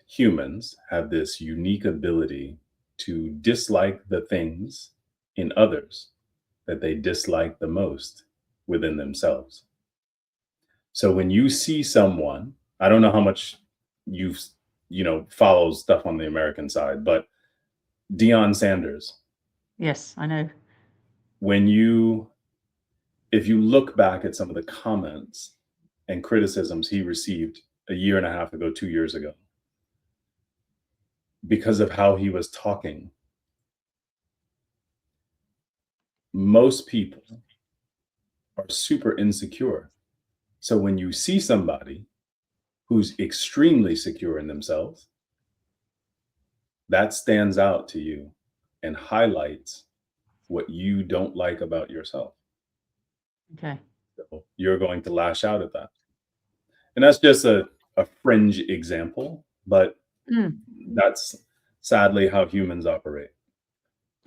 humans have this unique ability to dislike the things in others that they dislike the most within themselves. So when you see someone, I don't know how much you've, follow stuff on the American side, but Deion Sanders, yes, I know. when if you look back at some of the comments and criticisms he received a year and a half ago, 2 years ago, because of how he was talking, most people are super insecure. So when you see somebody who's extremely secure in themselves, that stands out to you and highlights what you don't like about yourself. Okay. So you're going to lash out at that. And that's just a fringe example, but Mm. that's sadly how humans operate.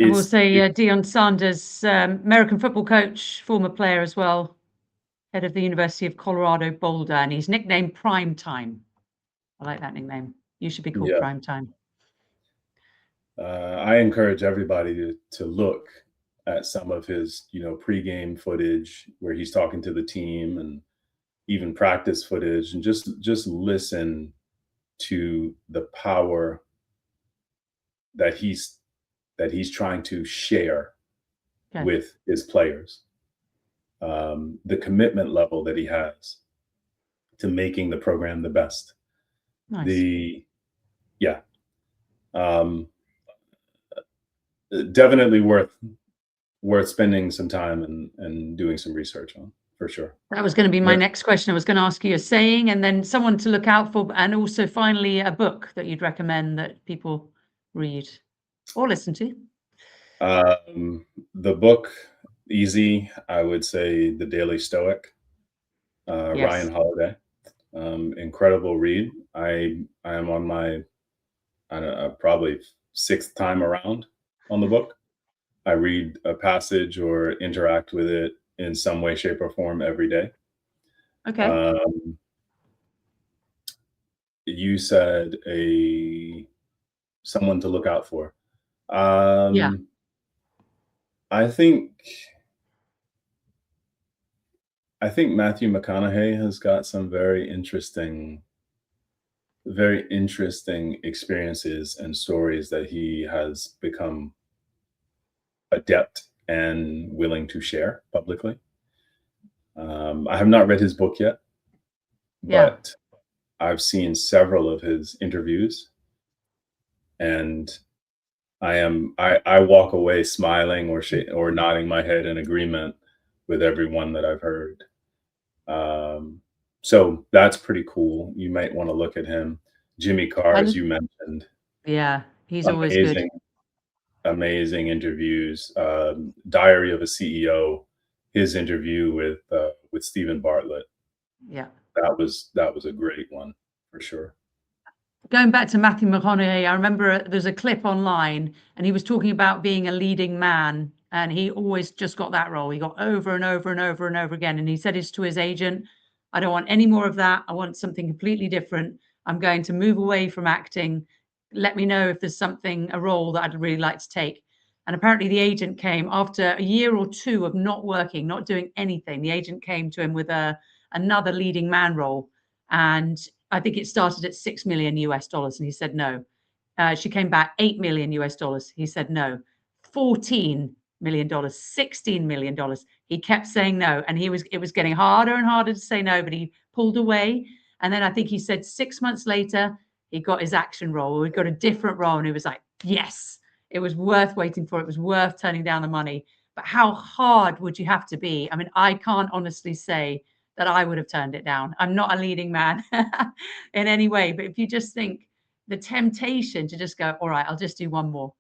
I will It's say it, Deion Sanders, American football coach, former player as well, head of the University of Colorado Boulder, and he's nicknamed Prime Time. I like that nickname. You should be called yeah. Prime Time. I encourage everybody to look at some of his, pregame footage where he's talking to the team and even practice footage, and just listen to the power that he's trying to share Okay, with his players. The commitment level that he has to making the program the best. nice. The Yeah, um, definitely worth spending some time and doing some research on, for sure. That was going to be my There- next question. I was going to ask you a saying and then someone to look out for, and also finally a book that you'd recommend that people read or listen to. the book, easy, I would say The Daily Stoic, Ryan Yes. Holiday. Incredible read. I am on my, I don't know, probably sixth time around on the book. I read a passage or interact with it in some way, shape, or form every day. Okay. Um, you said a someone to look out for. Yeah. Um, I think I think Matthew McConaughey has got some very interesting experiences and stories that he has become adept and willing to share publicly. I have not read his book yet, Yeah. but I've seen several of his interviews, and I walk away smiling or nodding my head in agreement with everyone that I've heard. Um, so that's pretty cool. You might want to look at him. Jimmy Carr, I, as you mentioned, yeah. He's always good. amazing, amazing interviews. Diary of a CEO, his interview with Stephen Bartlett. Yeah. That was a great one. for sure. Going back to Matthew McConaughey, I remember there's a clip online and he was talking about being a leading man, and he always just got that role. He got over and over and over and over again. And he said to his agent, I don't want any more of that. I want something completely different. I'm going to move away from acting. Let me know if there's a role that I'd really like to take. And apparently the agent came after a year or two of not working, not doing anything. The agent came to him with another leading man role. And I think it started at $6 million US, and he said no. She came back $8 million US. He said no. $14 million, $16 million. He kept saying no, and it was getting harder and harder to say no, but he pulled away. And then I think he said 6 months later, he got his action role, or he got a different role, and he was like, yes, it was worth waiting for. It was worth turning down the money. But how hard would you have to be? I mean, I can't honestly say that I would have turned it down. I'm not a leading man in any way, but if you just think the temptation to just go, all right, I'll just do one more.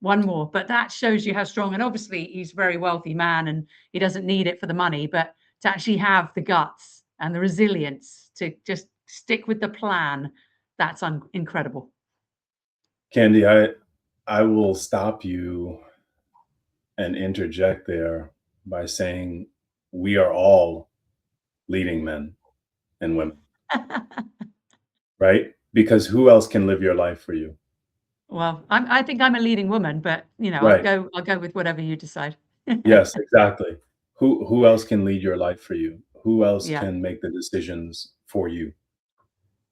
But that shows you how strong, and obviously he's a very wealthy man and he doesn't need it for the money, but to actually have the guts and the resilience to just stick with the plan, that's incredible. Candy, I will stop you and interject there by saying we are all leading men and women, right? Because who else can live your life for you? Well, I think I'm a leading woman, but Right. I'll go with whatever you decide. Yes, exactly. Who else can lead your life for you? Who else Yeah, can make the decisions for you?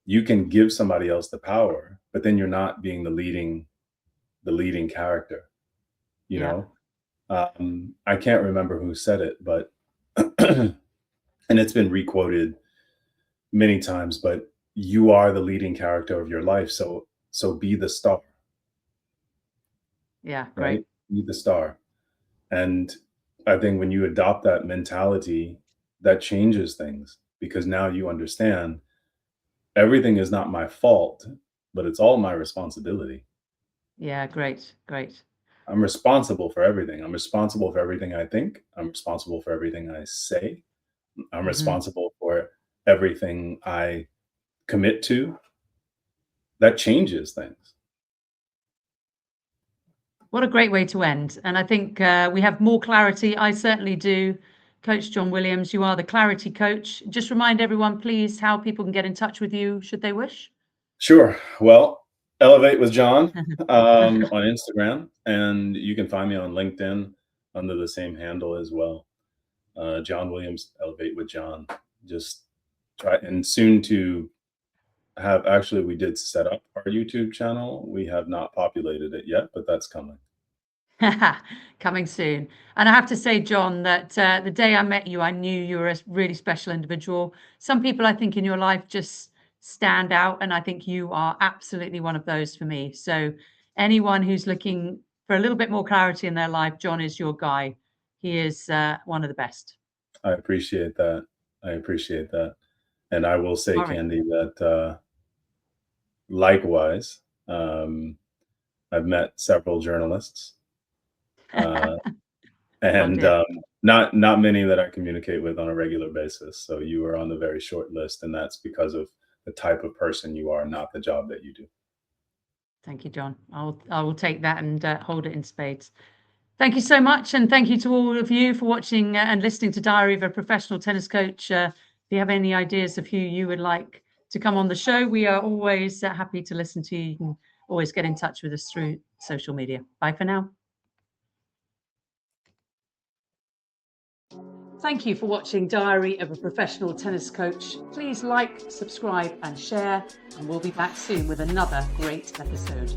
You can give somebody else the power, but then you're not being the leading character, you yeah, know? I can't remember who said it, but and it's been requoted many times, but you are the leading character of your life. So be the star, yeah, right? great. Be the star. And I think when you adopt that mentality, that changes things, because now you understand everything is not my fault, but it's all my responsibility. Yeah, great, great. I'm responsible for everything. I'm responsible for everything I think. I'm responsible for everything I say. I'm Mhm. responsible for everything I commit to. That changes things. What a great way to end. And I think we have more clarity. I certainly do. Coach John Williams, you are the clarity coach. Just remind everyone, please, how people can get in touch with you should they wish. Sure. Well, Elevate with John on Instagram, and you can find me on LinkedIn under the same handle as well. John Williams, Elevate with John. Just try, and soon to have, actually, we did set up our YouTube channel. We have not populated it yet, but that's coming. Coming soon. And I have to say, John, that the day I met you, I knew you were a really special individual. Some people I think in your life just stand out, and I think you are absolutely one of those for me. So anyone who's looking for a little bit more clarity in their life, John is your guy. He is one of the best. I appreciate that. I appreciate that. And I will say, All right. Candy, that likewise, I've met several journalists, uh, Oh and dear. not many that I communicate with on a regular basis. So you are on the very short list, and that's because of the type of person you are, not the job that you do. Thank you, John. I will take that and hold it in spades. Thank you so much, and thank you to all of you for watching and listening to Diary of a Professional Tennis Coach. If you have any ideas of who you would like to come on the show, we are always happy to listen to you. You can always get in touch with us through social media. Bye for now. Thank you for watching Diary of a Professional Tennis Coach. Please like, subscribe, and share, and we'll be back soon with another great episode.